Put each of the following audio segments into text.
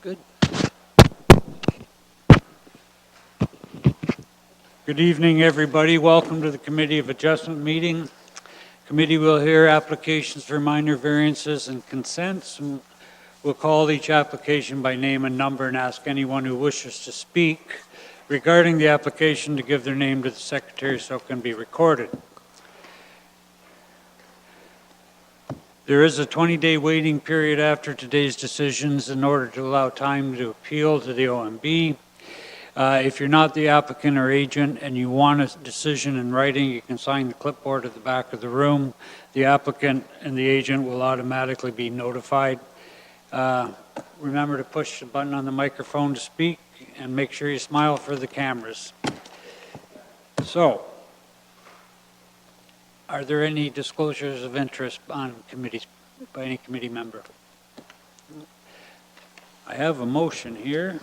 Good. Good evening, everybody. Welcome to the Committee of Adjustment meeting. Committee will hear applications for minor variances and consents. We'll call each application by name and number and ask anyone who wishes to speak regarding the application to give their name to the secretary so it can be recorded. There is a 20-day waiting period after today's decisions in order to allow time to appeal to the OMB. If you're not the applicant or agent and you want a decision in writing, you can sign the clipboard at the back of the room. The applicant and the agent will automatically be notified. Remember to push the button on the microphone to speak and make sure you smile for the cameras. So, are there any disclosures of interest on committees by any committee member? I have a motion here.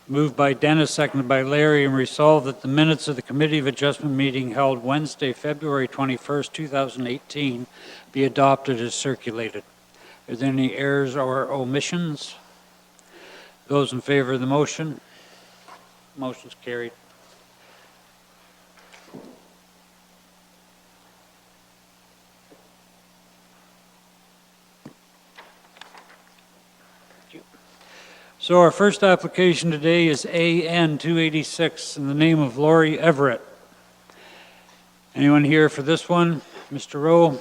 Moved by Dennis, seconded by Larry, and resolved that the minutes of the Committee of Adjustment meeting held Wednesday, February 21st, 2018 be adopted as circulated. Are there any errors or omissions? Those in favor of the motion? Motion's carried. So our first application today is AN 286 in the name of Lori Everett. Anyone here for this one? Mr. Rowe?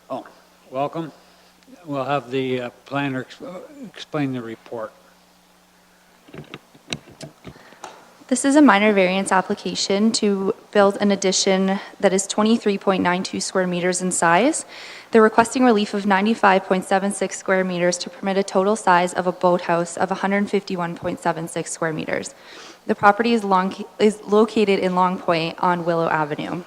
Oh, welcome. We'll have the planner explain the report. This is a minor variance application to build an addition that is 23.92 square meters in size. They're requesting relief of 95.76 square meters to permit a total size of a boathouse of 151.76 square meters. The property is located in Long Point on Willow Avenue.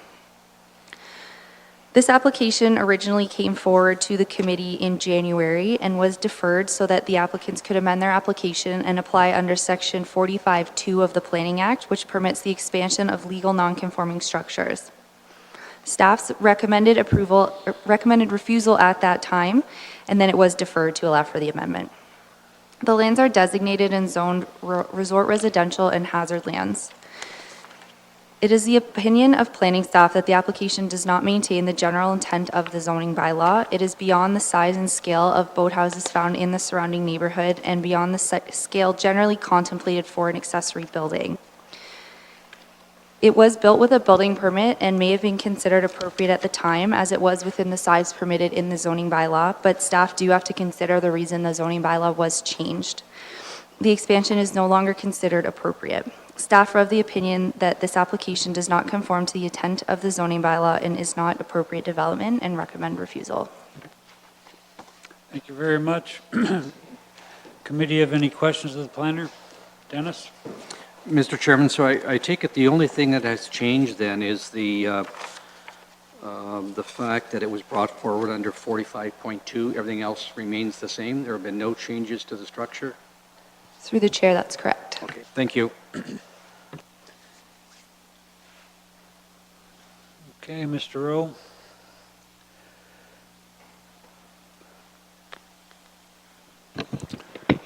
This application originally came forward to the committee in January and was deferred so that the applicants could amend their application and apply under Section 45(2) of the Planning Act, which permits the expansion of legal non-conforming structures. Staff's recommended refusal at that time, and then it was deferred to allow for the amendment. The lands are designated and zoned resort residential and hazard lands. It is the opinion of planning staff that the application does not maintain the general intent of the zoning bylaw. It is beyond the size and scale of boathouses found in the surrounding neighborhood and beyond the scale generally contemplated for an accessory building. It was built with a building permit and may have been considered appropriate at the time as it was within the size permitted in the zoning bylaw, but staff do have to consider the reason the zoning bylaw was changed. The expansion is no longer considered appropriate. Staff are of the opinion that this application does not conform to the intent of the zoning bylaw and is not appropriate development and recommend refusal. Thank you very much. Committee have any questions of the planner? Dennis? Mr. Chairman, so I take it the only thing that has changed then is the fact that it was brought forward under 45.2. Everything else remains the same. There have been no changes to the structure? Through the chair, that's correct. Okay, thank you. Okay, Mr. Rowe.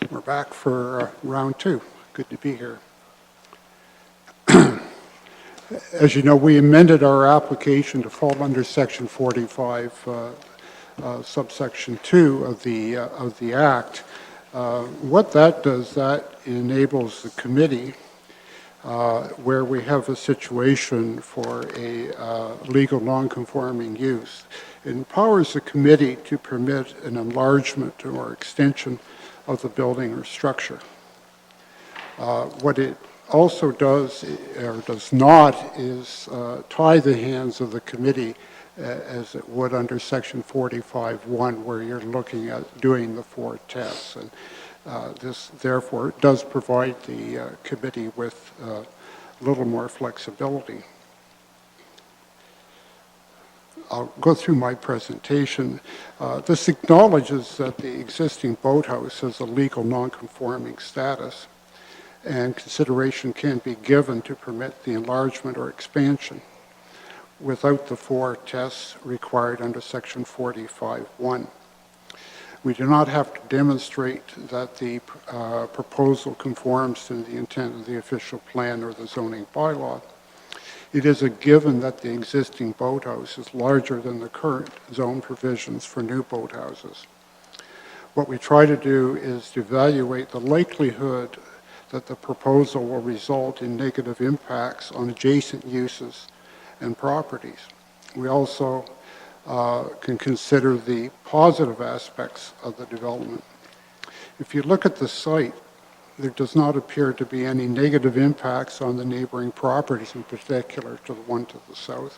We're back for round two. Good to be here. As you know, we amended our application to fall under Section 45, subsection 2 of the Act. What that does, that enables the committee, where we have a situation for a legal non-conforming use, it empowers the committee to permit an enlargement or extension of the building or structure. What it also does or does not is tie the hands of the committee as it would under Section 45(1), where you're looking at doing the 4 tests. And this, therefore, does provide the committee with a little more flexibility. I'll go through my presentation. This acknowledges that the existing boathouse has a legal non-conforming status, and consideration can be given to permit the enlargement or expansion without the 4 tests required under Section 45(1). We do not have to demonstrate that the proposal conforms to the intent of the official plan or the zoning bylaw. It is a given that the existing boathouse is larger than the current zone provisions for new boathouses. What we try to do is to evaluate the likelihood that the proposal will result in negative impacts on adjacent uses and properties. We also can consider the positive aspects of the development. If you look at the site, there does not appear to be any negative impacts on the neighboring properties, in particular to the one to the south.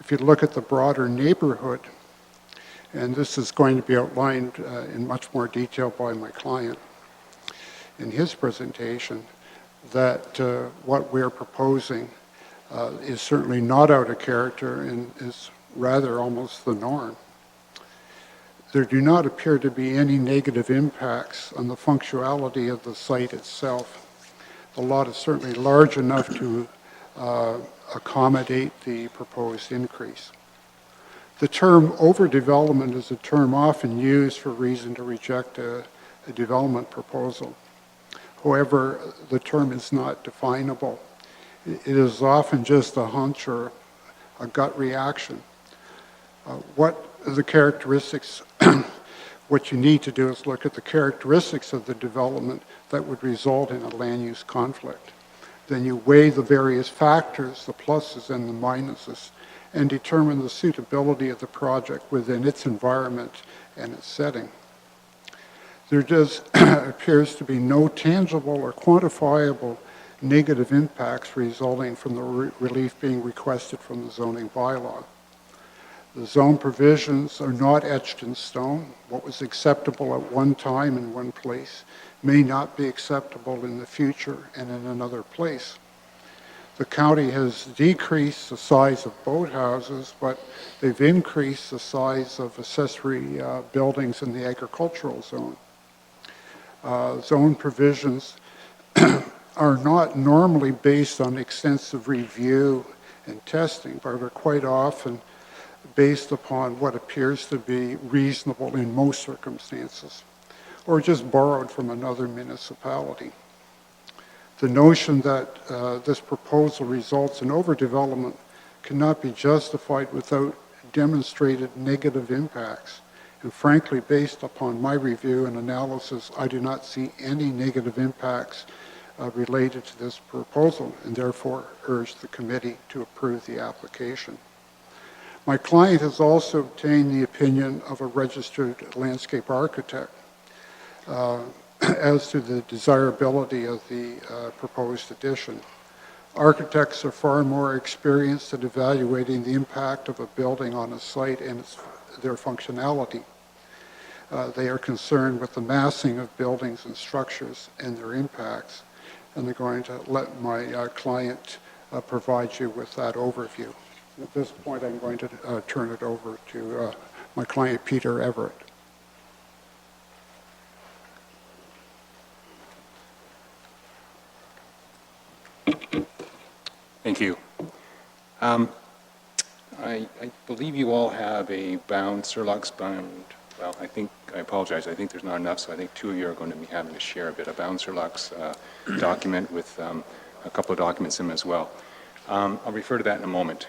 If you look at the broader neighborhood, and this is going to be outlined in much more detail by my client in his presentation, that what we're proposing is certainly not out of character and is rather almost the norm. There do not appear to be any negative impacts on the functionality of the site itself. The lot is certainly large enough to accommodate the proposed increase. The term overdevelopment is a term often used for reason to reject a development proposal. However, the term is not definable. It is often just a hunch or a gut reaction. What the characteristics, what you need to do is look at the characteristics of the development that would result in a land use conflict. Then you weigh the various factors, the pluses and the minuses, and determine the suitability of the project within its environment and its setting. There appears to be no tangible or quantifiable negative impacts resulting from the relief being requested from the zoning bylaw. The zone provisions are not etched in stone. What was acceptable at one time in one place may not be acceptable in the future and in another place. The county has decreased the size of boathouses, but they've increased the size of accessory buildings in the agricultural zone. Zone provisions are not normally based on extensive review and testing, but are quite often based upon what appears to be reasonable in most circumstances, or just borrowed from another municipality. The notion that this proposal results in overdevelopment cannot be justified without demonstrated negative impacts. And frankly, based upon my review and analysis, I do not see any negative impacts related to this proposal, and therefore urge the committee to approve the application. My client has also obtained the opinion of a registered landscape architect as to the desirability of the proposed addition. Architects are far more experienced at evaluating the impact of a building on a site and their functionality. They are concerned with the massing of buildings and structures and their impacts, and they're going to let my client provide you with that overview. At this point, I'm going to turn it over to my client, Peter Everett. Thank you. I believe you all have a bound, Surlux bound, well, I apologize, I think there's not enough, so I think 2 of you are going to be having to share a bit. A bound Surlux document with a couple of documents in them as well. I'll refer to that in a moment.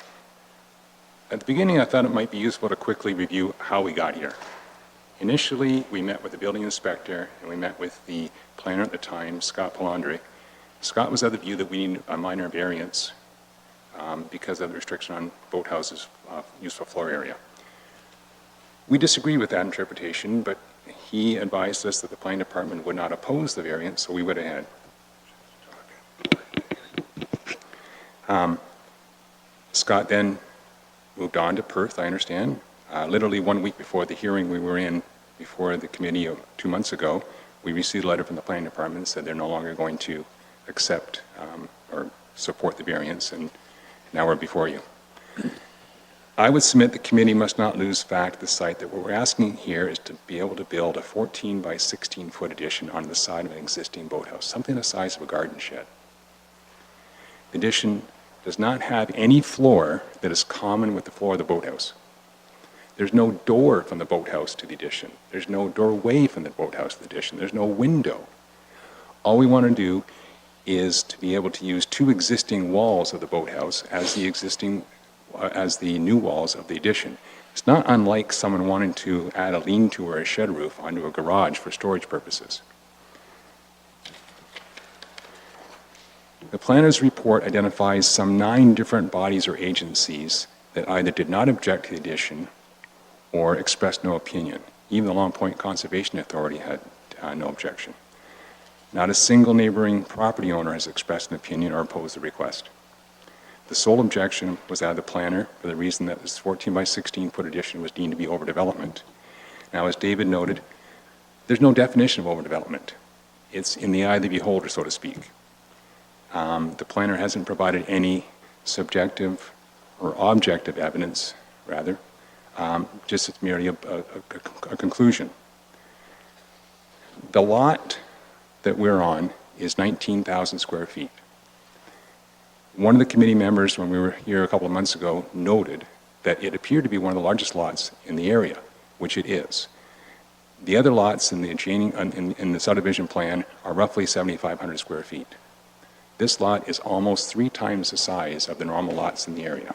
At the beginning, I thought it might be useful to quickly review how we got here. Initially, we met with the building inspector, and we met with the planner at the time, Scott Palandre. Scott was of the view that we need a minor variance because of the restriction on boathouses' useful floor area. We disagree with that interpretation, but he advised us that the planning department would not oppose the variance, so we went ahead. Scott then moved on to Perth, I understand. Literally 1 week before the hearing we were in before the committee 2 months ago, we received a letter from the planning department that said they're no longer going to accept or support the variance, and now we're before you. I would submit the committee must not lose fact of the site that what we're asking here is to be able to build a 14 by 16 foot addition on the side of an existing boathouse, something the size of a garden shed. The addition does not have any floor that is common with the floor of the boathouse. There's no door from the boathouse to the addition. There's no doorway from the boathouse to the addition. There's no window. All we want to do is to be able to use two existing walls of the boathouse as the new walls of the addition. It's not unlike someone wanting to add a lean-to or a shed roof onto a garage for storage purposes. The planner's report identifies some 9 different bodies or agencies that either did not object to the addition or expressed no opinion. Even the Long Point Conservation Authority had no objection. Not a single neighboring property owner has expressed an opinion or opposed the request. The sole objection was that of the planner for the reason that this 14 by 16 foot addition was deemed to be overdevelopment. Now, as David noted, there's no definition of overdevelopment. It's in the eye of the beholder, so to speak. The planner hasn't provided any subjective or objective evidence, rather, just it's merely a conclusion. The lot that we're on is 19,000 square feet. One of the committee members, when we were here a couple of months ago, noted that it appeared to be one of the largest lots in the area, which it is. The other lots in the subdivision plan are roughly 7,500 square feet. This lot is almost 3 times the size of the normal lots in the area.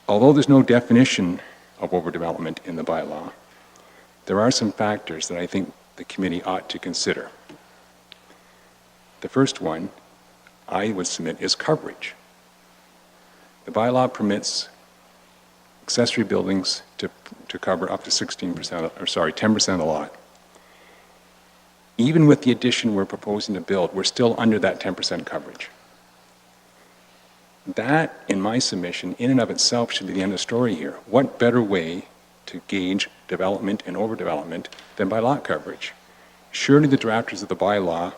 Although there's no definition of overdevelopment in the bylaw, there are some factors that I think the committee ought to consider. The first one I would submit is coverage. The bylaw permits accessory buildings to cover up to 10% of the lot. Even with the addition we're proposing to build, we're still under that 10% coverage. That, in my submission, in and of itself should be the end of the story here. What better way to gauge development and overdevelopment than by lot coverage? Surely the drafters of the bylaw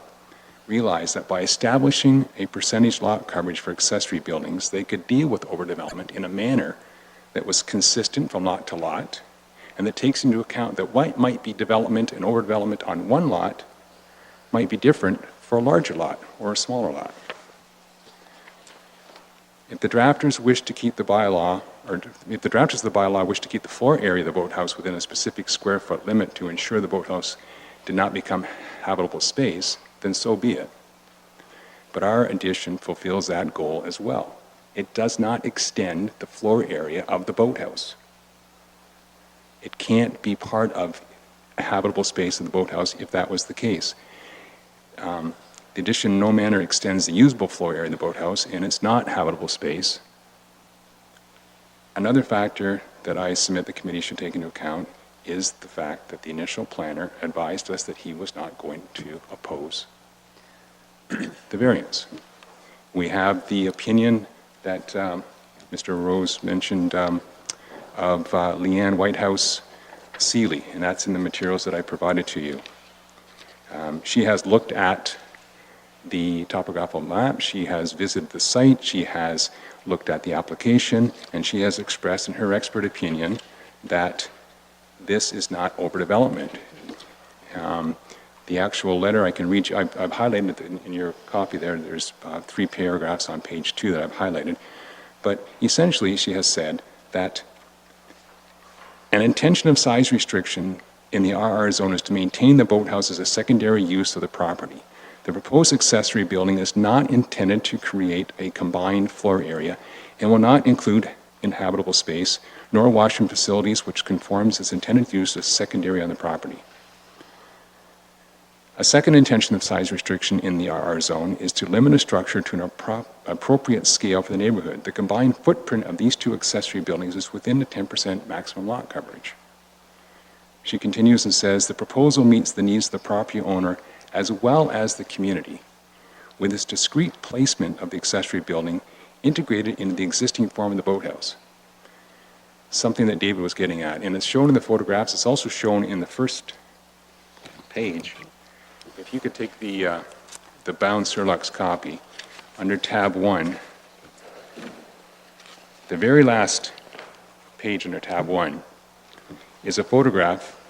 realized that by establishing a percentage lot coverage for accessory buildings, they could deal with overdevelopment in a manner that was consistent from lot to lot, and that takes into account that what might be development and overdevelopment on one lot might be different for a larger lot or a smaller lot. If the drafters wish to keep the bylaw, or if the drafters of the bylaw wish to keep the floor area of the boathouse within a specific square foot limit to ensure the boathouse did not become habitable space, then so be it. But our addition fulfills that goal as well. It does not extend the floor area of the boathouse. It can't be part of a habitable space of the boathouse if that was the case. The addition in no manner extends the usable floor area of the boathouse, and it's not habitable space. Another factor that I submit the committee should take into account is the fact that the initial planner advised us that he was not going to oppose the variance. We have the opinion that Mr. Rose mentioned of Leanne Whitehouse Seeley, and that's in the materials that I provided to you. She has looked at the topographical map, she has visited the site, she has looked at the application, and she has expressed in her expert opinion that this is not overdevelopment. The actual letter I can read you, I've highlighted it in your copy there. There's 3 paragraphs on page 2 that I've highlighted. But essentially, she has said that an intention of size restriction in the RR zone is to maintain the boathouse as a secondary use of the property. The proposed accessory building is not intended to create a combined floor area and will not include inhabitable space, nor washroom facilities, which conforms its intended use as secondary on the property. A second intention of size restriction in the RR zone is to limit a structure to an appropriate scale for the neighborhood. The combined footprint of these 2 accessory buildings is within the 10% maximum lot coverage. She continues and says, the proposal meets the needs of the property owner as well as the community, with its discrete placement of the accessory building integrated into the existing form of the boathouse. Something that David was getting at, and it's shown in the photographs. It's also shown in the first page. If you could take the bound Surlux copy under tab 1, The very last page under tab 1 is a photograph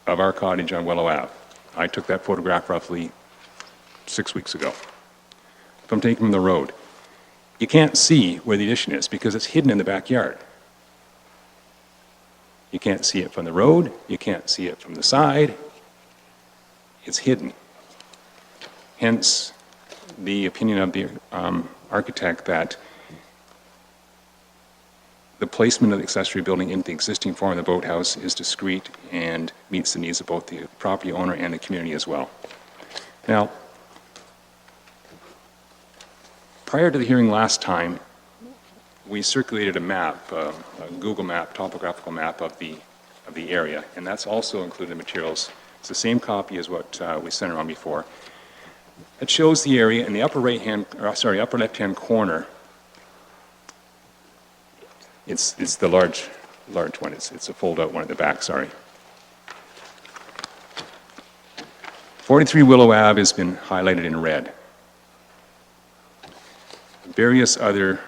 of our cottage on Willow Ave. I took that photograph roughly 6 weeks ago. If I'm taking from the road, you can't see where the addition is because it's hidden in the backyard. You can't see it from the road, you can't see it from the side, it's hidden. Hence, the opinion of the architect that the placement of the accessory building in the existing form of the boathouse is discreet and meets the needs of both the property owner and the community as well. Now, prior to the hearing last time, we circulated a map, a Google map, topographical map of the area, and that's also included in materials. It's the same copy as what we sent around before. It shows the area in the upper left-hand corner. It's the large one. It's a fold-out one at the back, sorry. 43 Willow Ave has been highlighted in red. Various other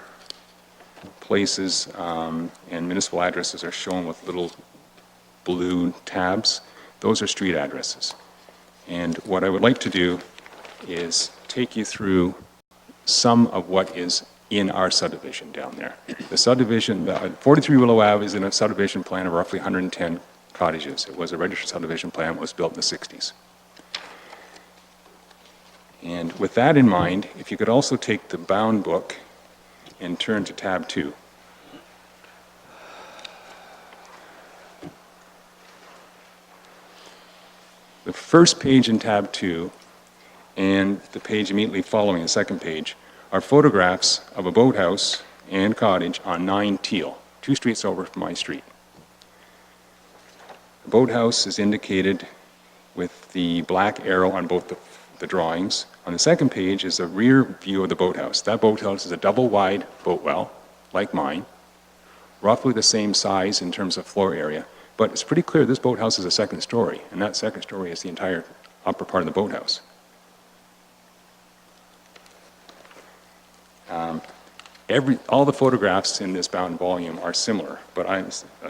places and municipal addresses are shown with little blue tabs. Those are street addresses. And what I would like to do is take you through some of what is in our subdivision down there. The subdivision, 43 Willow Ave is in a subdivision plan of roughly 110 cottages. It was a registered subdivision plan, it was built in the 60s. And with that in mind, if you could also take the bound book and turn to tab 2. The first page in tab 2 and the page immediately following, the second page, are photographs of a boathouse and cottage on 9 Teal, 2 streets over from my street. The boathouse is indicated with the black arrow on both the drawings. On the second page is a rear view of the boathouse. That boathouse is a double-wide boat well, like mine, roughly the same size in terms of floor area, but it's pretty clear this boathouse is a second story, and that second story is the entire upper part of the boathouse. All the photographs in this bound volume are similar, but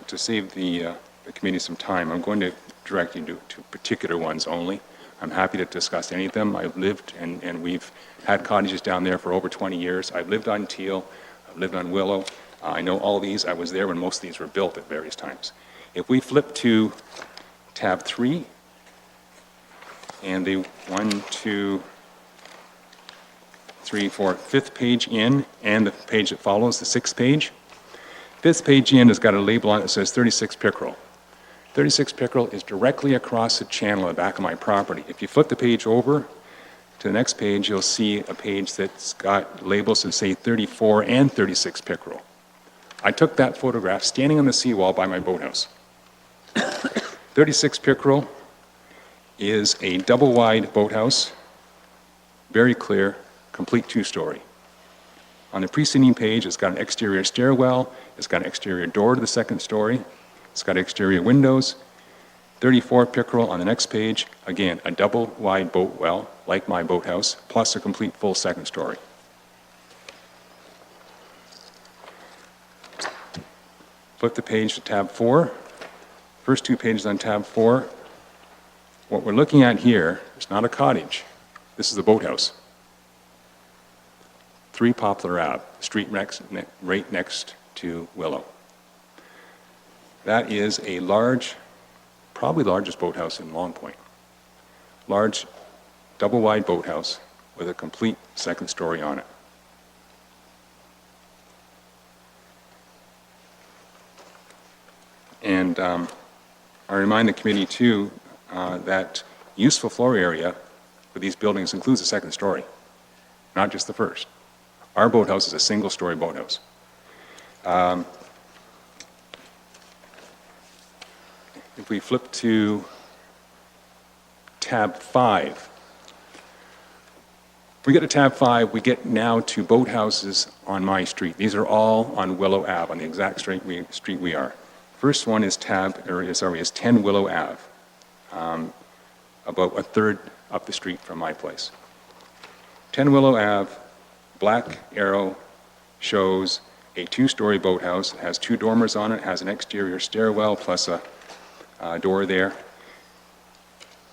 to save the committee some time, I'm going to direct you to particular ones only. I'm happy to discuss any of them. I've lived and we've had cottages down there for over 20 years. I've lived on Teal, I've lived on Willow. I know all these. I was there when most of these were built at various times. If we flip to tab 3 and the 1, 2, 3, 4, 5th page in, and the page that follows, the 6th page. 5th page in has got a label on it that says 36 Pickerel. 36 Pickerel is directly across the channel at the back of my property. If you flip the page over to the next page, you'll see a page that's got labels that say 34 and 36 Pickerel. I took that photograph standing on the seawall by my boathouse. 36 Pickerel is a double-wide boathouse, very clear, complete 2-story. On the preceding page, it's got an exterior stairwell, it's got an exterior door to the second story, it's got exterior windows. 34 Pickerel on the next page, again, a double-wide boat well, like my boathouse, plus a complete full second story. Flip the page to tab 4. First 2 pages on tab 4. What we're looking at here is not a cottage. This is a boathouse. 3 Poplar Ave, street right next to Willow. That is a large, probably the largest boathouse in Long Point. Large, double-wide boathouse with a complete second story on it. And I remind the committee too that useful floor area for these buildings includes the second story, not just the first. Our boathouse is a single-story boathouse. If we flip to tab 5, we get to tab 5, we get now to boathouses on my street. These are all on Willow Ave, on the exact street we are. First one is 10 Willow Ave, about a third up the street from my place. 10 Willow Ave, black arrow shows a two-story boathouse. It has 2 dormers on it, has an exterior stairwell plus a door there.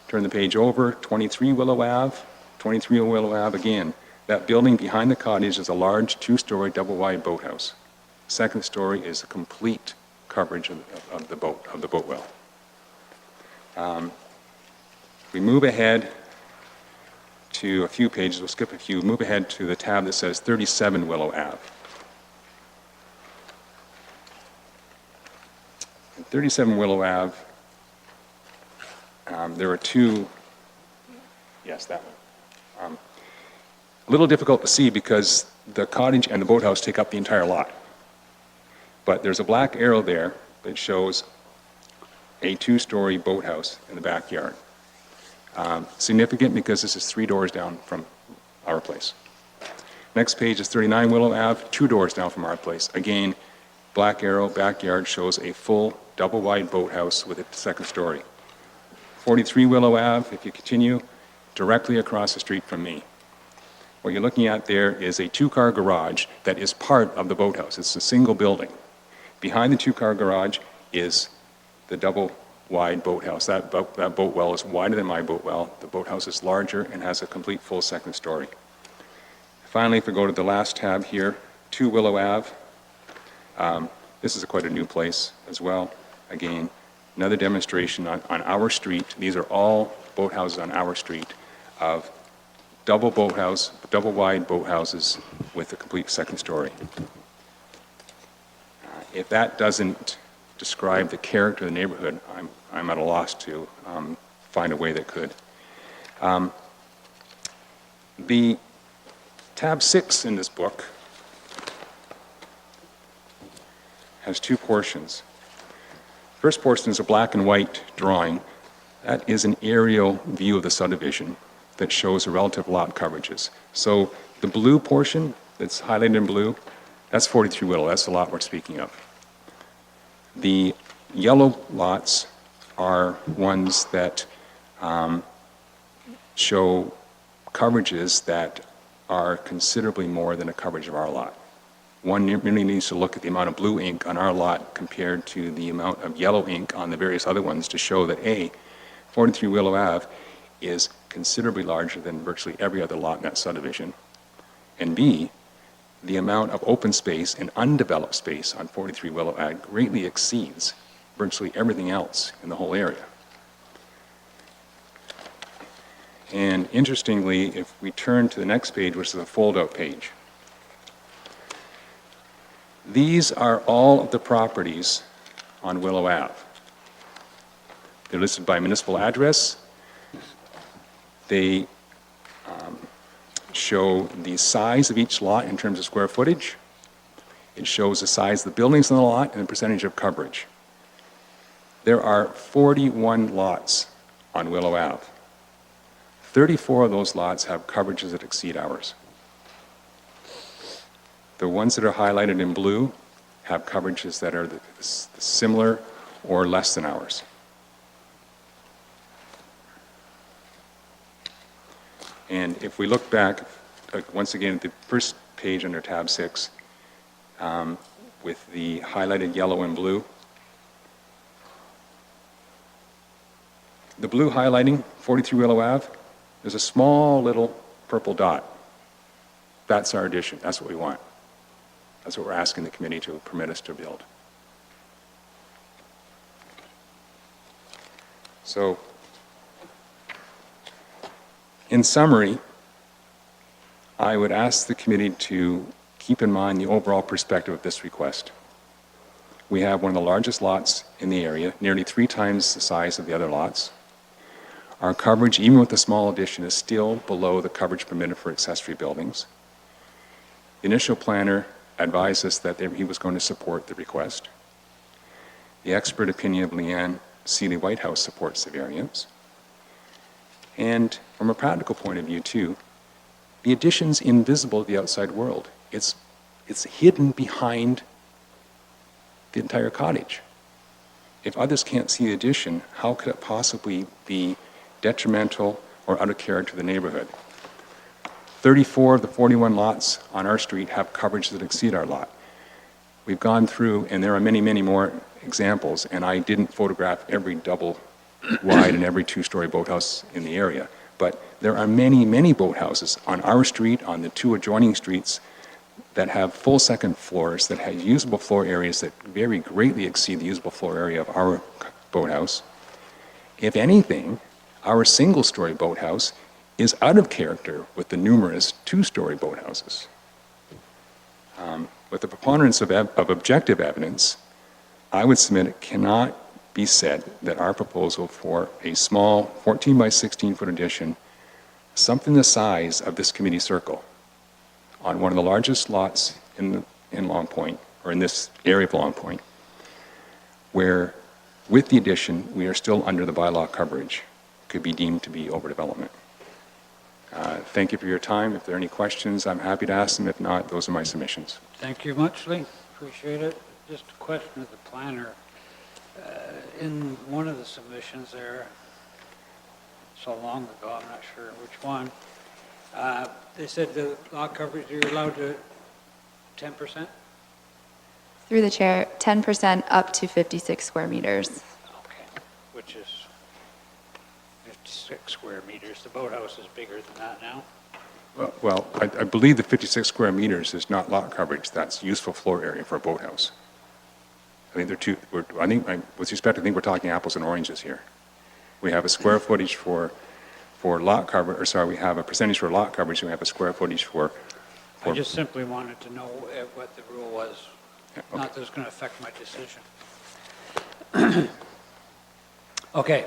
Turn the page over, 23 Willow Ave. 23 Willow Ave, again, that building behind the cottage is a large 2-story double-wide boathouse. Second story is a complete coverage of the boat well. We move ahead to a few pages, we'll skip a few, move ahead to the tab that says 37 Willow Ave. In 37 Willow Ave, there are two, yes, that one. A little difficult to see because the cottage and the boathouse take up the entire lot. But there's a black arrow there that shows a 2-story boathouse in the backyard. Significant because this is 3 doors down from our place. Next page is 39 Willow Ave, 2 doors down from our place. Again, black arrow, backyard shows a full double-wide boathouse with a second story. 43 Willow Ave, if you continue, directly across the street from me. What you're looking at there is a 2-car garage that is part of the boathouse. It's a single building. Behind the 2-car garage is the double-wide boathouse. That boat well is wider than my boat well. The boathouse is larger and has a complete full second story. Finally, if we go to the last tab here, 2 Willow Ave. This is quite a new place as well. Again, another demonstration on our street. These are all boathouses on our street of double-wide boathouses with a complete second story. If that doesn't describe the character of the neighborhood, I'm at a loss to find a way that could. The tab 6 in this book has 2 portions. First portion is a black and white drawing. That is an aerial view of the subdivision that shows the relative lot coverages. So the blue portion that's highlighted in blue, that's 43 Willow, that's the lot we're speaking of. The yellow lots are ones that show coverages that are considerably more than the coverage of our lot. One really needs to look at the amount of blue ink on our lot compared to the amount of yellow ink on the various other ones to show that A, 43 Willow Ave is considerably larger than virtually every other lot in that subdivision. And B, the amount of open space and undeveloped space on 43 Willow Ave greatly exceeds virtually everything else in the whole area. And interestingly, if we turn to the next page, which is a fold-out page, these are all of the properties on Willow Ave. They're listed by municipal address. They show the size of each lot in terms of square footage. It shows the size of the buildings in the lot and the percentage of coverage. There are 41 lots on Willow Ave. 34 of those lots have coverages that exceed ours. The ones that are highlighted in blue have coverages that are similar or less than ours. And if we look back, once again, at the first page under tab 6, with the highlighted yellow and blue, the blue highlighting 43 Willow Ave, there's a small little purple dot. That's our addition. That's what we want. That's what we're asking the committee to permit us to build. So, in summary, I would ask the committee to keep in mind the overall perspective of this request. We have one of the largest lots in the area, nearly 3 times the size of the other lots. Our coverage, even with the small addition, is still below the coverage permitted for accessory buildings. The initial planner advised us that he was going to support the request. The expert opinion of Leanne Seeley-Whitehouse supports the variance. And from a practical point of view, too, the addition's invisible to the outside world. It's hidden behind the entire cottage. If others can't see the addition, how could it possibly be detrimental or out of character to the neighborhood? 34 of the 41 lots on our street have coverage that exceed our lot. We've gone through, and there are many, many more examples, and I didn't photograph every double wide and every two-story boathouse in the area. But there are many, many boathouses on our street, on the two adjoining streets, that have full second floors, that have usable floor areas that very greatly exceed the usable floor area of our boathouse. If anything, our single-story boathouse is out of character with the numerous two-story boathouses. With the preponderance of objective evidence, I would submit it cannot be said that our proposal for a small 14 by 16 foot addition, something the size of this committee circle, on one of the largest lots in Long Point, or in this area of Long Point, where with the addition we are still under the bylaw coverage, could be deemed to be overdevelopment. Thank you for your time. If there are any questions, I'm happy to ask them. If not, those are my submissions. Thank you much, Lee. Appreciate it. Just a question of the planner. In one of the submissions there, so long ago, I'm not sure which one, they said the lot coverage, you're allowed to 10%? Through the chair, 10% up to 56 square meters. Okay, which is 56 square meters. The boathouse is bigger than that now. Well, I believe the 56 square meters is not lot coverage. That's useful floor area for a boathouse. I think they're two, with respect, I think we're talking apples and oranges here. We have a square footage for lot coverage, or sorry, we have a percentage for lot coverage, and we have a square footage for I just simply wanted to know what the rule was. Yeah, okay. Not that it's going to affect my decision. Okay,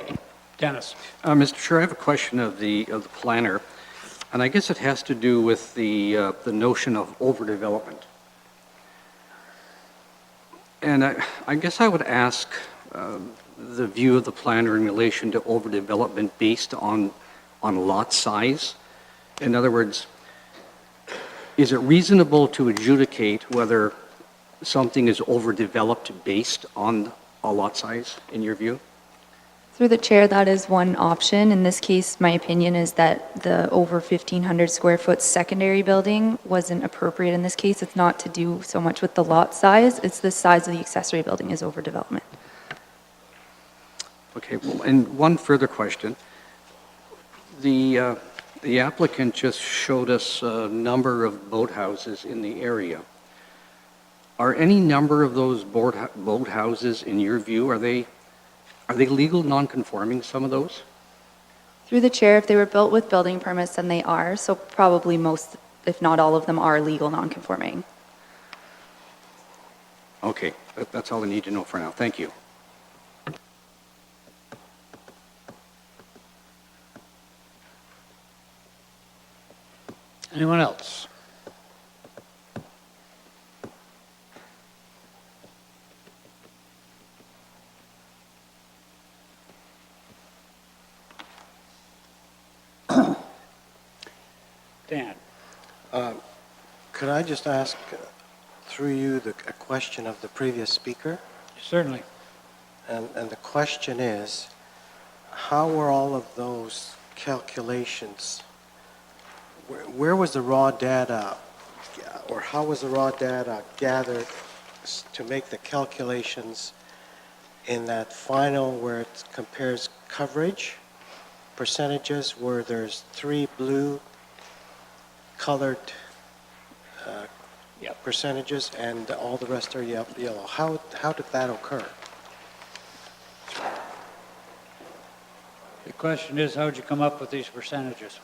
Dennis. Mr. Chair, I have a question of the planner, and I guess it has to do with the notion of overdevelopment. And I guess I would ask the view of the planner in relation to overdevelopment based on lot size. In other words, is it reasonable to adjudicate whether something is overdeveloped based on a lot size, in your view? Through the chair, that is one option. In this case, my opinion is that the over 1,500 square foot secondary building wasn't appropriate in this case. It's not to do so much with the lot size, it's the size of the accessory building is overdevelopment. Okay, well, and one further question. The applicant just showed us a number of boathouses in the area. Are any number of those boathouses, in your view, are they legal, non-conforming, some of those? Through the chair, if they were built with building permits, then they are. So probably most, if not all of them, are legal non-conforming. Okay, that's all I need to know for now. Thank you. Anyone else? Dan? Could I just ask, through you, a question of the previous speaker? Certainly. And the question is, how were all of those calculations, where was the raw data, or how was the raw data gathered to make the calculations in that final where it compares coverage, percentages, where there's 3 blue colored percentages and all the rest are yellow? How did that occur? The question is, how'd you come up with these percentages?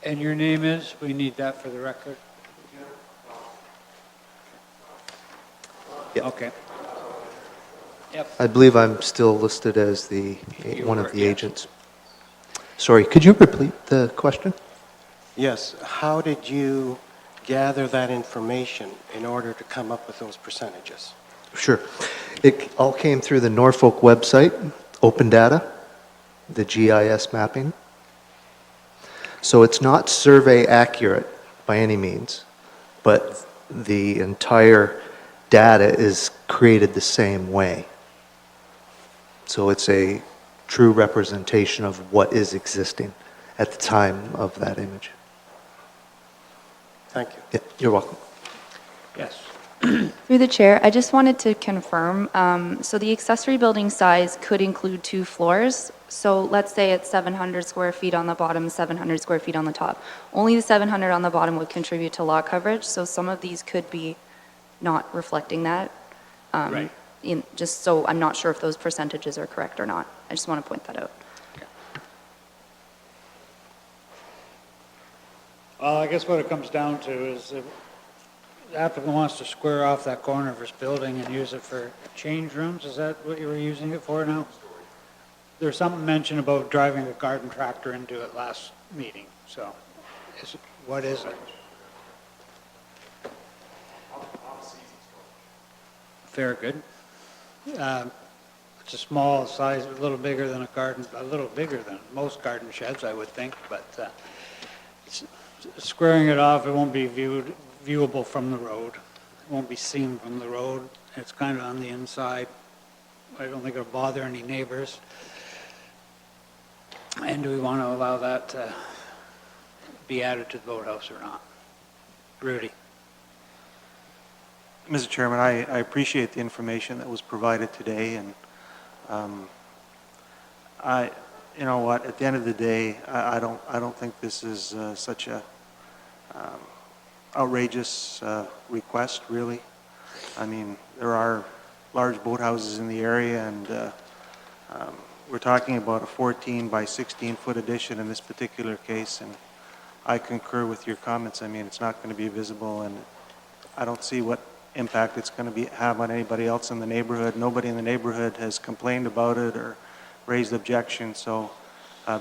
And your name is? We need that for the record. Yeah. Okay. Yep. I believe I'm still listed as one were, of the yes. agents. Sorry, could you repeat the question? Yes, how did you gather that information in order to come up with those percentages? Sure. It all came through the Norfolk website, open data, the GIS mapping. So it's not survey accurate by any means, but the entire data is created the same way. So it's a true representation of what is existing at the time of that image. Thank you. Yeah, you're welcome. Yes. Through the chair, I just wanted to confirm, so the accessory building size could include 2 floors. So let's say it's 700 square feet on the bottom, 700 square feet on the top. Only the 700 on the bottom would contribute to lot coverage, so some of these could be not reflecting that. Right. Just so I'm not sure if those percentages are correct or not. I just want to point that out. Well, I guess what it comes down to is if the applicant wants to square off that corner of his building and use it for change rooms. Is that what you were using it for now? There's something mentioned about driving a garden tractor into it last meeting, so what is it? Fair, good. It's a small size, a little bigger than most garden sheds, I would think, but squaring it off, it won't be viewable from the road. It won't be seen from the road. It's kind of on the inside. I don't think it'll bother any neighbors. And do we want to allow that to be added to the boathouse or not? Rudy? Mr. Chairman, I appreciate the information that was provided today, and you know what, at the end of the day, I don't think this is such a outrageous request, really. I mean, there are large boathouses in the area, and we're talking about a 14 by 16 foot addition in this particular case, and I concur with your comments. I mean, it's not going to be visible, and I don't see what impact it's going to have on anybody else in the neighborhood. Nobody in the neighborhood has complained about it or raised objections, so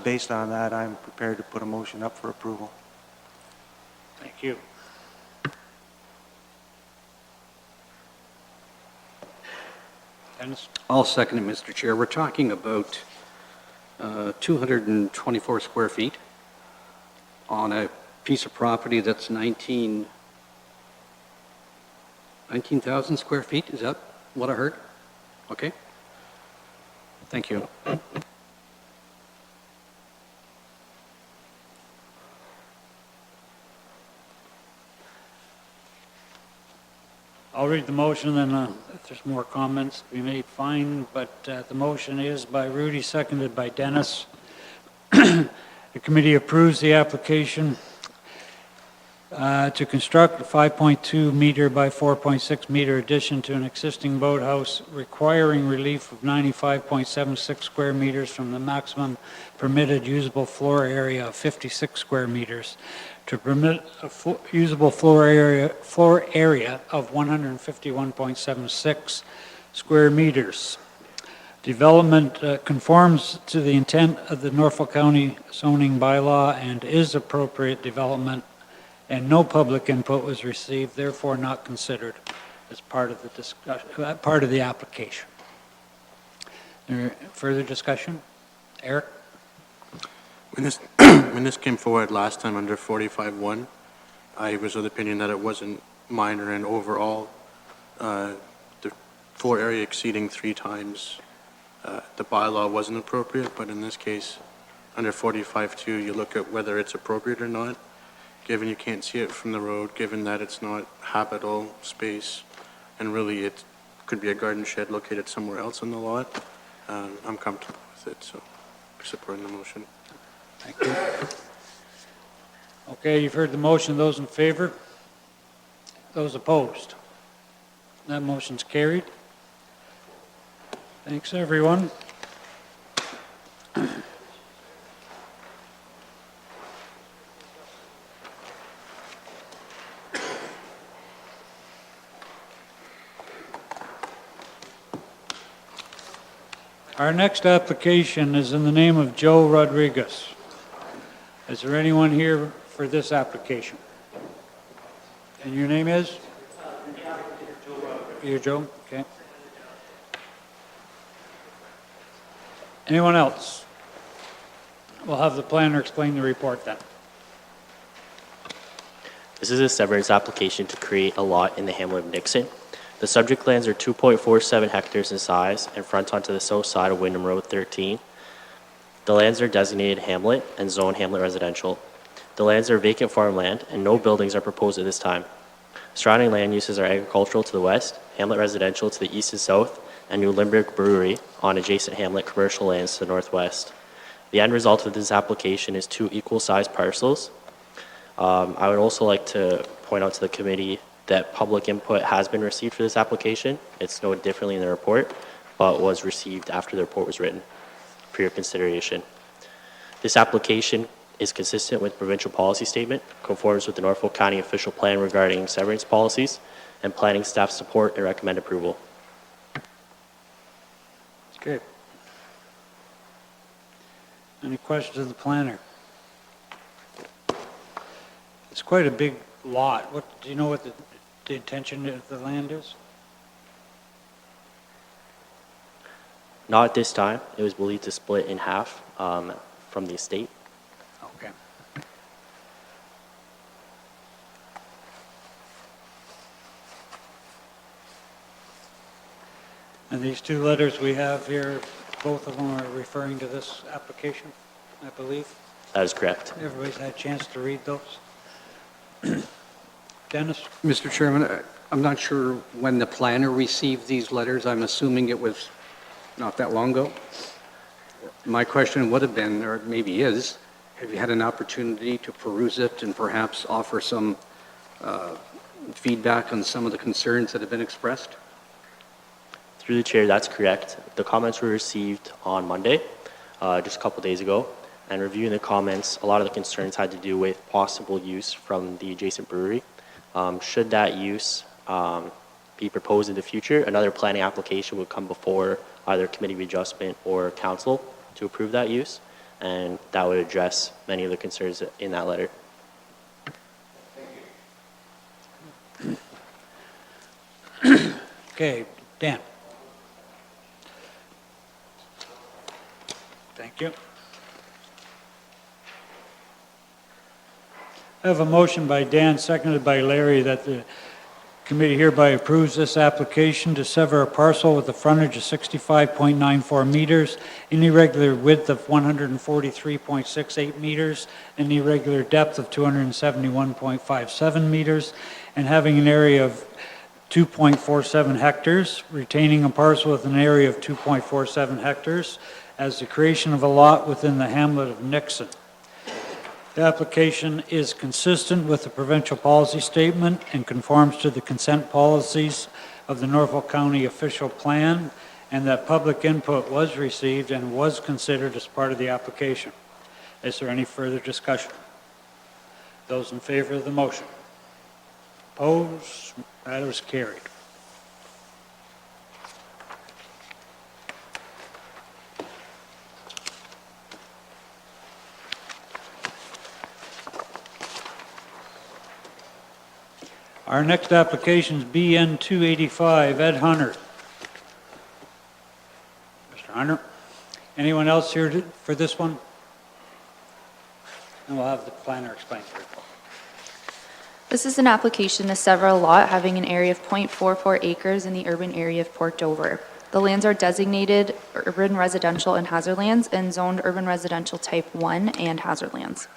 based on that, I'm prepared to put a motion up for approval. Thank you. Dennis? I'll second it, Mr. Chair. We're talking about 224 square feet on a piece of property that's 19,000 square feet. Is that what I heard? Okay. Thank you. I'll read the motion, and if there's more comments to be made, fine, but the motion is by Rudy, seconded by Dennis. The committee approves the application to construct a 5.2 meter by 4.6 meter addition to an existing boathouse requiring relief of 95.76 square meters from the maximum permitted usable floor area of 56 square meters to permit a usable floor area of 151.76 square meters. Development conforms to the intent of the Norfolk County zoning bylaw and is appropriate development, and no public input was received, therefore not considered as part of the discussion, part of the application. Further discussion? Eric? When this when this came forward last time under 45-1, I was of the opinion that it wasn't minor, and overall, the floor area exceeding 3 times the bylaw wasn't appropriate. But in this case, under 45-2, you look at whether it's appropriate or not. Given you can't see it from the road, given that it's not habitable space, and really it could be a garden shed located somewhere else on the lot, I'm comfortable with it, so I'm supporting the motion. Thank you. Okay, you've heard the motion. Those in favor? Those opposed? That motion's carried. Thanks, everyone. Our next application is in the name of Joe Rodriguez. Is there anyone here for this application? And your name is? You're Joe? Okay. Anyone else? We'll have the planner explain the report then. This is a severance application to create a lot in the hamlet of Nixon. The subject lands are 2.47 hectares in size and front onto the south side of Wyndham Road 13. The lands are designated hamlet and zone hamlet residential. The lands are vacant farmland and no buildings are proposed at this time. Surrounding land uses are agricultural to the west, hamlet residential to the east and south, and New Limburg Brewery on adjacent hamlet commercial lands to the northwest. The end result of this application is 2 equal-sized parcels. I would also like to point out to the committee that public input has been received for this application. It's noted differently in the report, but was received after the report was written for your consideration. This application is consistent with provincial policy statement, conforms with the Norfolk County official plan regarding severance policies, and planning staff support and recommend approval. Okay. Any questions of the planner? It's quite a big lot. Do you know what the intention of the land is? Not at this time. It was believed to split in half from the estate. Okay. And these 2 letters we have here, both of them are referring to this application, I believe. That is correct. Everybody's had a chance to read those. Dennis? Mr. Chairman, I'm not sure when the planner received these letters. I'm assuming it was not that long ago. My question would have been, or maybe is, have you had an opportunity to peruse it and perhaps offer some feedback on some of the concerns that have been expressed? Through the chair, that's correct. The comments were received on Monday, just a couple days ago, and reviewing the comments, a lot of the concerns had to do with possible use from the adjacent brewery. Should that use be proposed in the future, another planning application would come before either committee of adjustment or council to approve that use, and that would address many of the concerns in that letter. Okay, Dan. Thank you. I have a motion by Dan, seconded by Larry, that the committee hereby approves this application to sever a parcel with a frontage of 65.94 meters, an irregular width of 143.68 meters, an irregular depth of 271.57 meters, and having an area of 2.47 hectares, retaining a parcel with an area of 2.47 hectares as the creation of a lot within the hamlet of Nixon. The application is consistent with the provincial policy statement and conforms to the consent policies of the Norfolk County official plan, and that public input was received and was considered as part of the application. Is there any further discussion? Those in favor of the motion? Opposed? That is carried. Our next application is BN 285, Ed Hunter. Mr. Hunter, anyone else here for this one? And we'll have the planner explain it. This is an application to sever a lot having an area of 0.44 acres in the urban area of Port Dover. The lands are designated urban residential and hazard lands and zoned urban residential type 1 and hazard lands.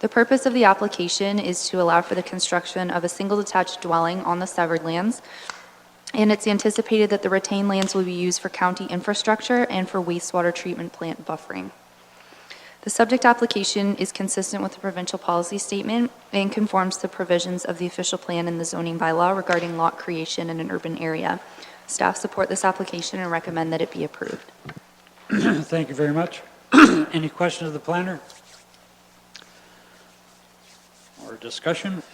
The purpose of the application is to allow for the construction of a single detached dwelling on the severed lands, and it's anticipated that the retained lands will be used for county infrastructure and for wastewater treatment plant buffering. The subject application is consistent with the provincial policy statement and conforms to provisions of the official plan and the zoning bylaw regarding lot creation in an urban area. Staff support this application and recommend that it be approved. Thank you very much. Any questions of the planner? Or discussion?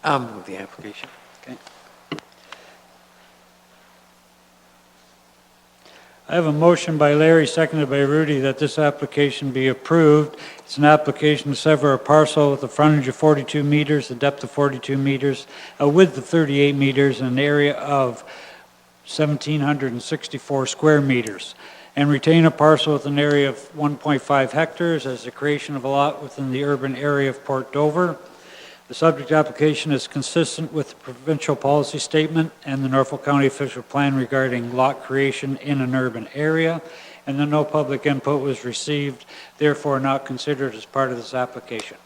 I'll move the application. Okay. I have a motion by Larry, seconded by Rudy, that this application be approved. It's an application to sever a parcel with a frontage of 42 meters, a depth of 42 meters, a width of 38 meters, and an area of 1,764 square meters, and retain a parcel with an area of 1.5 hectares as the creation of a lot within the urban area of Port Dover. The subject application is consistent with the provincial policy statement and the Norfolk County official plan regarding lot creation in an urban area, and that no public input was received, therefore not considered as part of this application.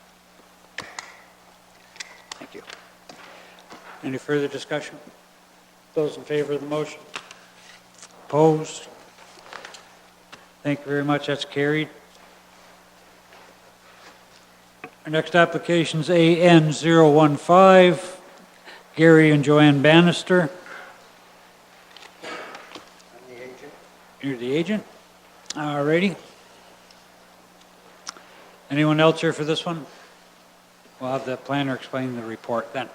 Thank you. Any further discussion? Those in favor of the motion? Opposed? Thank you very much. That's carried. Our next application is AN015, Gary and Joanne Bannister. I'm the agent. You're the agent? All righty. Anyone else here for this one? We'll have the planner explain the report then.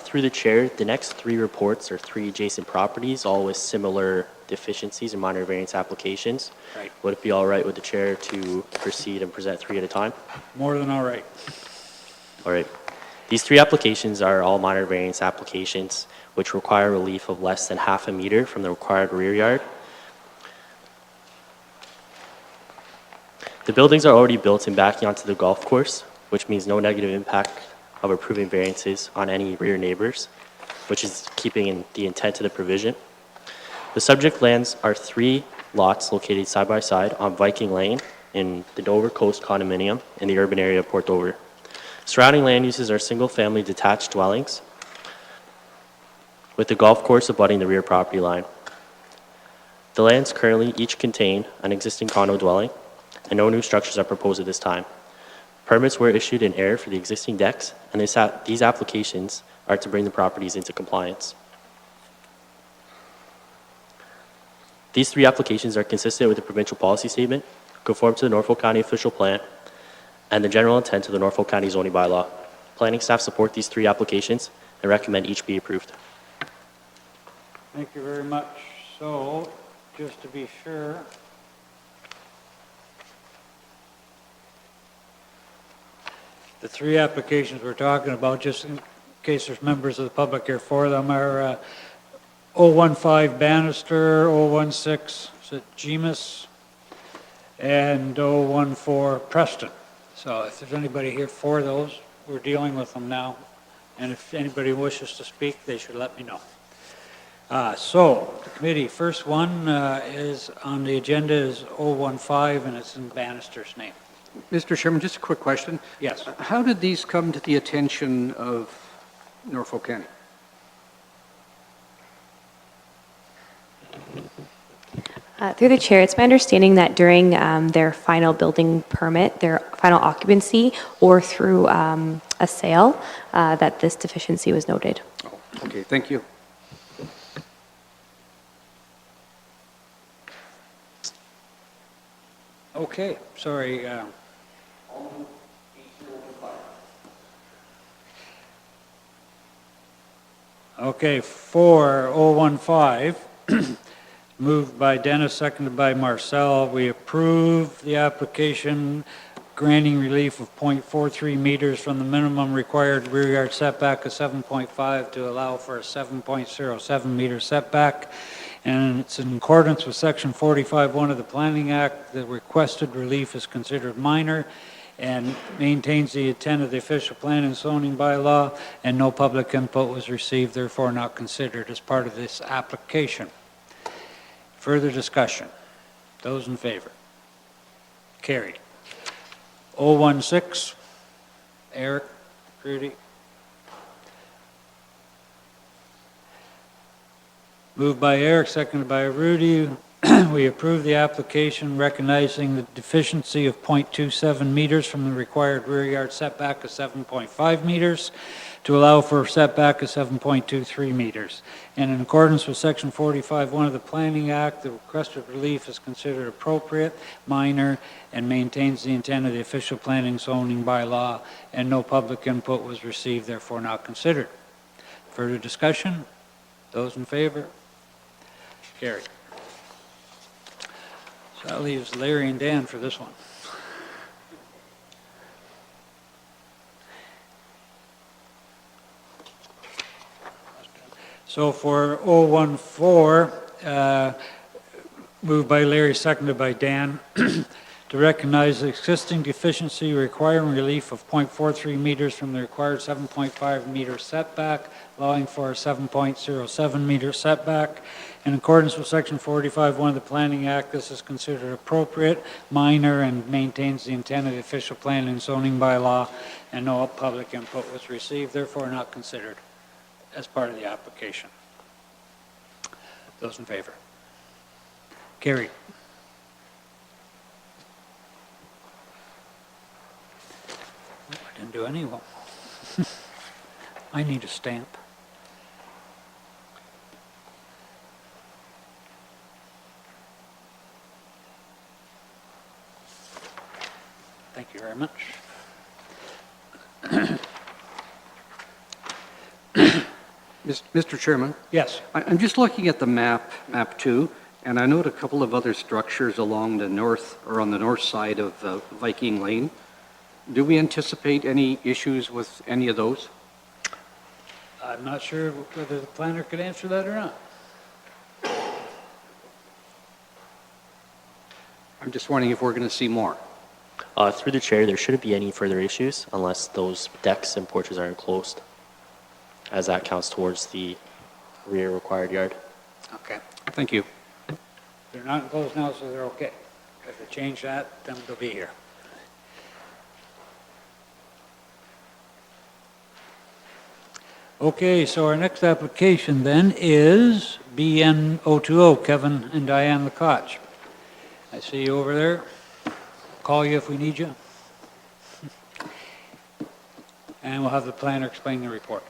Through the chair, the next three reports are three adjacent properties, all with similar deficiencies and minor variance applications. Right. Would it be all right with the chair to proceed and present three at a time? More than all right. All right. These three applications are all minor variance applications, which require relief of less than half a meter from the required rear yard. The buildings are already built and backing onto the golf course, which means no negative impact of approving variances on any rear neighbors, which is keeping in the intent of the provision. The subject lands are three lots located side by side on Viking Lane in the Dover Coast condominium in the urban area of Port Dover. Surrounding land uses are single-family detached dwellings with the golf course abutting the rear property line. The lands currently each contain an existing condo dwelling, and no new structures are proposed at this time. Permits were issued in error for the existing decks, and these applications are to bring the properties into compliance. These three applications are consistent with the provincial policy statement, conform to the Norfolk County official plan, and the general intent of the Norfolk County zoning bylaw. Planning staff support these three applications and recommend each be approved. Thank you very much. So, just to be sure, the three applications we're talking about, just in case there's members of the public here for them, are 015 Bannister, 016 is it Gemus, and 014 Preston. So if there's anybody here for those, we're dealing with them now. And if anybody wishes to speak, they should let me know. So, the committee, first one is on the agenda is 015, and it's in Bannister's name. Mr. Chairman, just a quick question. Yes. How did these come to the attention of Norfolk County? Through the chair, it's my understanding that during their final building permit, their final occupancy, or through a sale, that this deficiency was noted. Oh, okay, thank you. Okay, sorry. Okay, 4015, moved by Dennis, seconded by Marcel. We approve the application granting relief of 0.43 meters from the minimum required rear yard setback of 7.5 to allow for a 7.07 meter setback. And it's in accordance with Section 45(1) of the Planning Act. The requested relief is considered minor and maintains the intent of the official plan and zoning bylaw, and no public input was received, therefore not considered as part of this application. Further discussion? Those in favor? Carried. 016, Eric, Rudy. Moved by Eric, seconded by Rudy. We approve the application recognizing the deficiency of 0.27 meters from the required rear yard setback of 7.5 meters to allow for a setback of 7.23 meters. And in accordance with Section 45(1) of the Planning Act, the requested relief is considered appropriate, minor, and maintains the intent of the official planning zoning bylaw, and no public input was received, therefore not considered. Further discussion? Those in favor? Carried. So that leaves Larry and Dan for this one. So for 014, moved by Larry, seconded by Dan, to to recognize the existing deficiency requiring relief of .43 meters from the required 7.5 meter setback, allowing for a 7.07 meter setback. In accordance with Section 45(1) of the Planning Act, this is considered appropriate, minor, and maintains the intent of the official plan and zoning bylaw, and no public input was received, therefore not considered as part of the application. Those in favor? Carried. I didn't do any of them. I need a stamp. Thank you very much. Mr. Chairman, Yes. I'm just looking at the map 2, and I note a couple of other structures along the north, or on the north side of Viking Lane. Do we anticipate any issues with any of those? I'm not sure whether the planner could answer that or not. I'm just wondering if we're going to see more. Through the chair, there shouldn't be any further issues unless those decks and porches are enclosed, as that counts towards the rear required yard. Okay. Thank you. They're not enclosed now, so they're okay. If they change that, then they'll be here. Okay, so our next application then is BN 020, Kevin and Diane LaCoche. I see you over there. Call you if we need you. And we'll have the planner explain the report.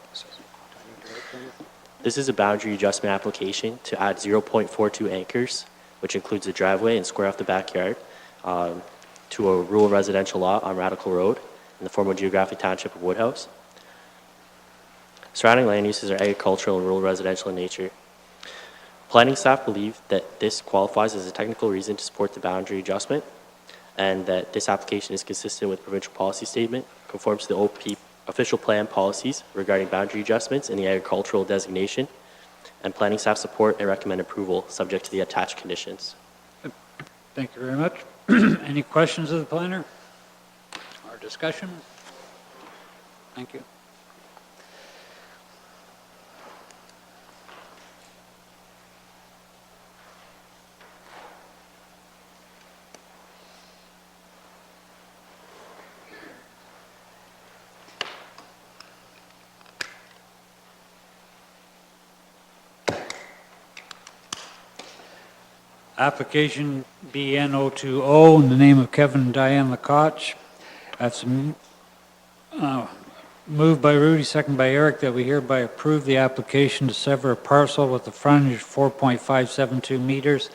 This is a boundary adjustment application to add 0.42 acres, which includes a driveway and square off the backyard, to a rural residential lot on Radical Road in the former geographic township of Woodhouse. Surrounding land uses are agricultural and rural residential in nature. Planning staff believe that this qualifies as a technical reason to support the boundary adjustment, and that this application is consistent with provincial policy statement, conforms to the OP official plan policies regarding boundary adjustments in the agricultural designation, and planning staff support and recommend approval subject to the attached conditions. Thank you very much. Any questions of the planner or discussion? Thank you. Application BN 020 in the name of Kevin and Diane LaCoche. That's moved by Rudy, second by Eric, that we hereby approve the application to sever a parcel with a frontage of 4.572 meters,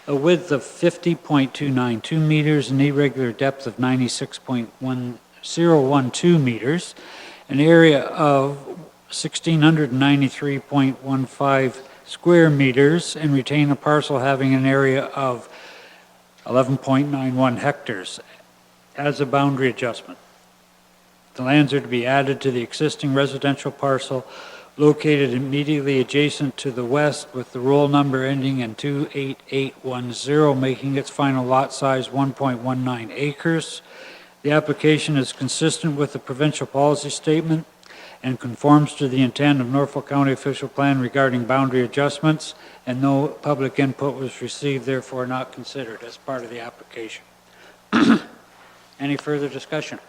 a width of 50.292 meters, an irregular depth of 96.1012 meters, an area of 1,693.15 square meters, and retain a parcel having an area of 11.91 hectares as a boundary adjustment. The lands are to be added to the existing residential parcel located immediately adjacent to the west, with the roll number ending in 28810, making its final lot size 1.19 acres. The application is consistent with the provincial policy statement and conforms to the intent of Norfolk County official plan regarding boundary adjustments, and no public input was received, therefore not considered as part of the application. Any further discussion?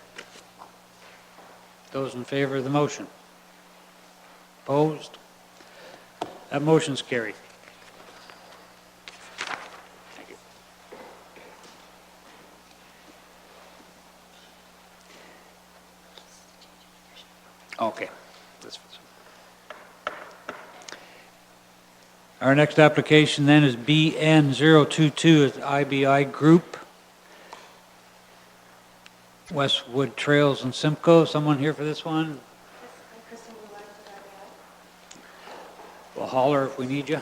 Those in favor of the motion? Opposed? That motion's carried. Thank you. Okay. Our next application then is BN 022, it's IBI Group, Westwood Trails and Simcoe. Someone here for this one? We'll holler if we need you.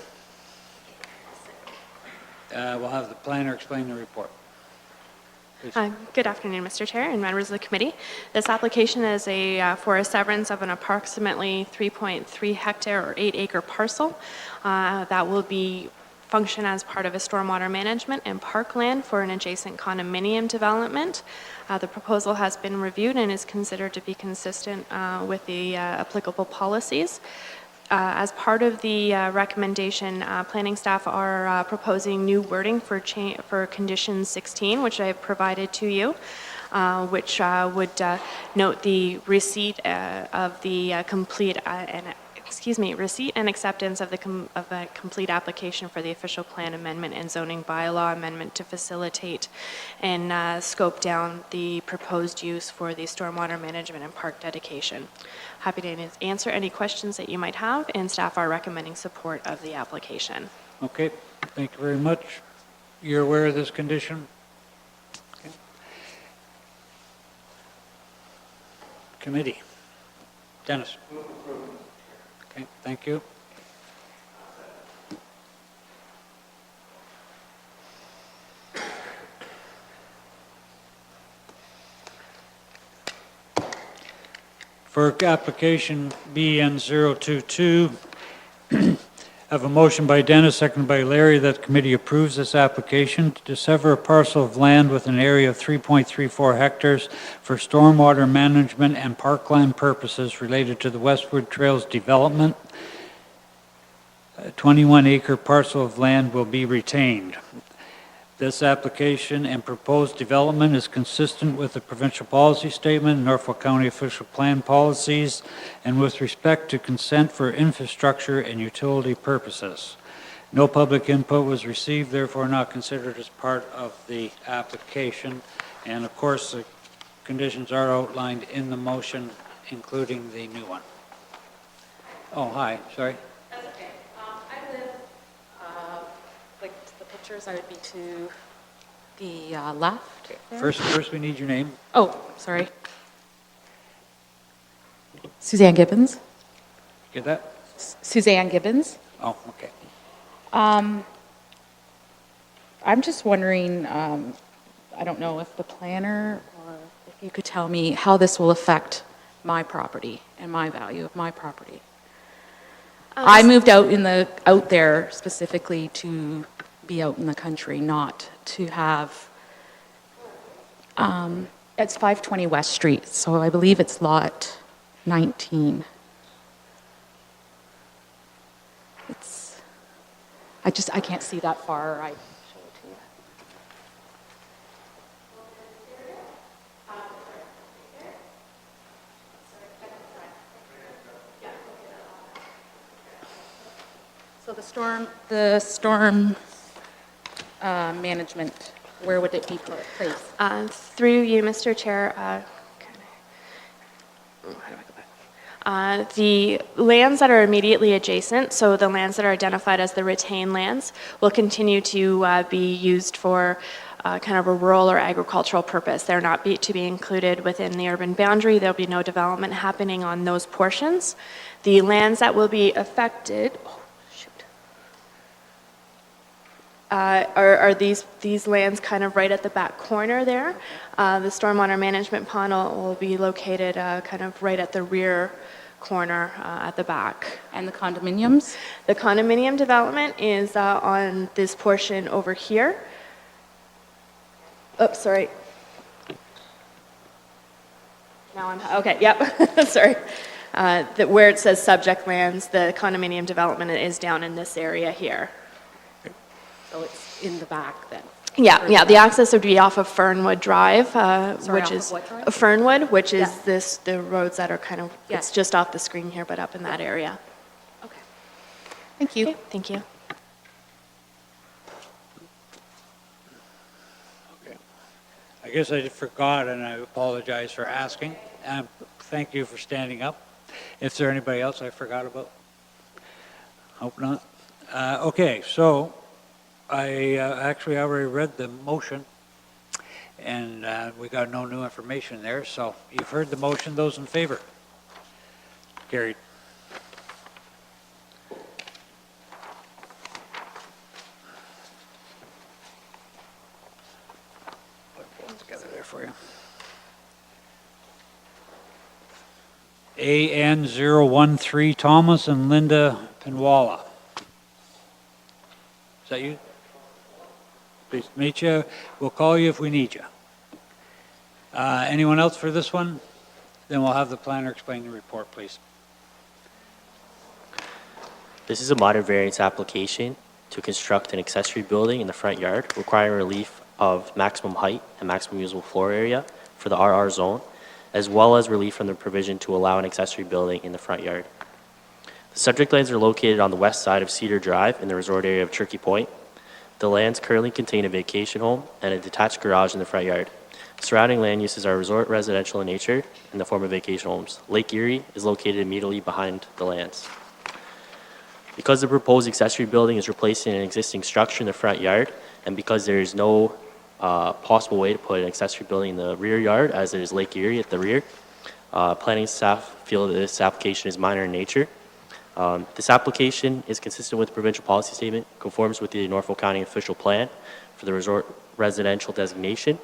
We'll have the planner explain the report. Good afternoon, Mr. Chair and members of the committee. This application is for a severance of an approximately 3.3 hectare or 8 acre parcel that will be function as part of a stormwater management and parkland for an adjacent condominium development. The proposal has been reviewed and is considered to be consistent with the applicable policies. As part of the recommendation, planning staff are proposing new wording for condition 16, which I have provided to you, which would note the receipt of the receipt and acceptance of a complete application for the official plan amendment and zoning bylaw amendment to facilitate and scope down the proposed use for the stormwater management and park dedication. Happy to answer any questions that you might have, and staff are recommending support of the application. Okay, thank you very much. You're aware of this condition? Okay. Committee. Dennis? Okay, thank you. For application BN 022, I have a motion by Dennis, seconded by Larry, that the committee approves this application to sever a parcel of land with an area of 3.34 hectares for stormwater management and parkland purposes related to the Westwood Trails development. A 21-acre parcel of land will be retained. This application and proposed development is consistent with the provincial policy statement, Norfolk County official plan policies, and with respect to consent for infrastructure and utility purposes. No public input was received, therefore not considered as part of the application. And of course, the conditions are outlined in the motion, including the new one. Oh, hi, sorry. That's okay. I live, like the pictures, I would be to the left there. First we need your name. Oh, sorry. Suzanne Gibbons. Get that? Suzanne Gibbons. Oh, okay. I'm just wondering, I don't know if the planner or if you could tell me how this will affect my property and my value of my property. I moved out there specifically to be out in the country, not to have, it's 520 West Street, so I believe it's lot 19. I can't see that far. I show it to you. So the storm management, where would it be placed? Through you, Mr. Chair, how do I go back? The lands that are immediately adjacent, so the lands that are identified as the retained lands, will continue to be used for kind of a rural or agricultural purpose. They're not to be included within the urban boundary. There'll be no development happening on those portions. The lands that will be affected, are these lands kind of right at the back corner there. The stormwater management pond will be located kind of right at the rear corner at the back. And the condominiums? The condominium development is on this portion over here. Oh, sorry. Now I'm, okay, yep, sorry. Where it says subject lands, the condominium development is down in this area here. So it's in the back then? Yeah, the access would be off of Fernwood Drive, which off is of what drive? Fernwood, which is Yeah. the roads that are kind of, Yeah. it's just off the screen here, but up in that area. Okay. Thank you. Okay, thank you. Okay. I guess I forgot, and I apologize for asking. Thank you for standing up. Is there anybody else I forgot about? Hope not. Okay, so I actually already read the motion, and we got no new information there, so you've heard the motion. Those in favor? Carried. Put one together there for you. AN 013, Thomas and Linda Pinwalla. Is that you? Pleased to meet you. We'll call you if we need you. Anyone else for this one? Then we'll have the planner explain the report, please. This is a minor variance application to construct an accessory building in the front yard requiring relief of maximum height and maximum usable floor area for the RR zone, as well as relief from the provision to allow an accessory building in the front yard. The subject lands are located on the west side of Cedar Drive in the resort area of Turkey Point. The lands currently contain a vacation home and a detached garage in the front yard. Surrounding land uses are resort residential in nature in the form of vacation homes. Lake Erie is located immediately behind the lands. Because the proposed accessory building is replacing an existing structure in the front yard, and because there is no possible way to put an accessory building in the rear yard, as it is Lake Erie at the rear, planning staff feel that this application is minor in nature. This application is consistent with the provincial policy statement, conforms with the Norfolk County official plan for the resort residential designation,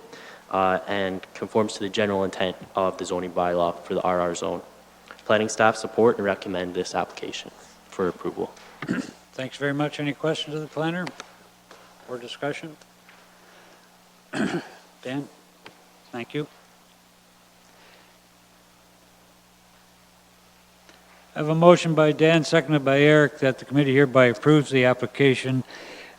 and conforms to the general intent of the zoning bylaw for the RR zone. Planning staff support and recommend this application for approval. Thanks very much. Any questions of the planner or discussion? Dan? Thank you. I have a motion by Dan, seconded by Eric, that the committee hereby approves the application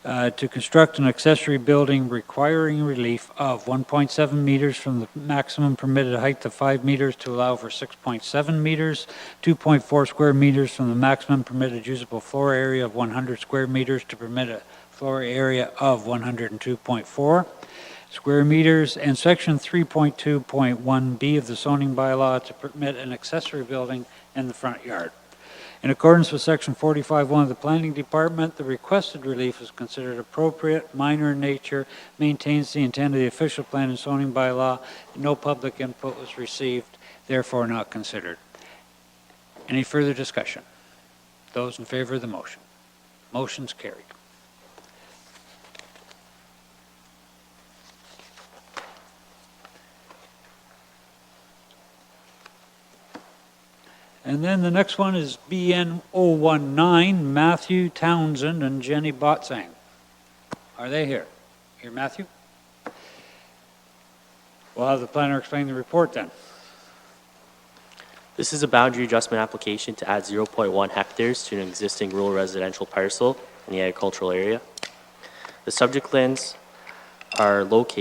to construct an accessory building requiring relief of 1.7 meters from the maximum permitted height of 5 meters to allow for 6.7 meters, 2.4 square meters from the maximum permitted usable floor area of 100 square meters to permit a floor area of 102.4 square meters, and section 3.2.1B of the zoning bylaw to permit an accessory building in the front yard. In accordance with Section 45.1 of the Planning Department, the requested relief is considered appropriate, minor in nature, maintains the intent of the official plan and zoning bylaw, and no public input was received, therefore not considered. Any further discussion? Those in favor of the motion? Motion's carried. And then the next one is BN 019, Matthew Townsend and Jenny Botsang. Are they here? Here, Matthew? We'll have the planner explain the report then. This is a boundary adjustment application to add 0.1 hectares to an existing rural residential parcel in the agricultural area. The subject lands are located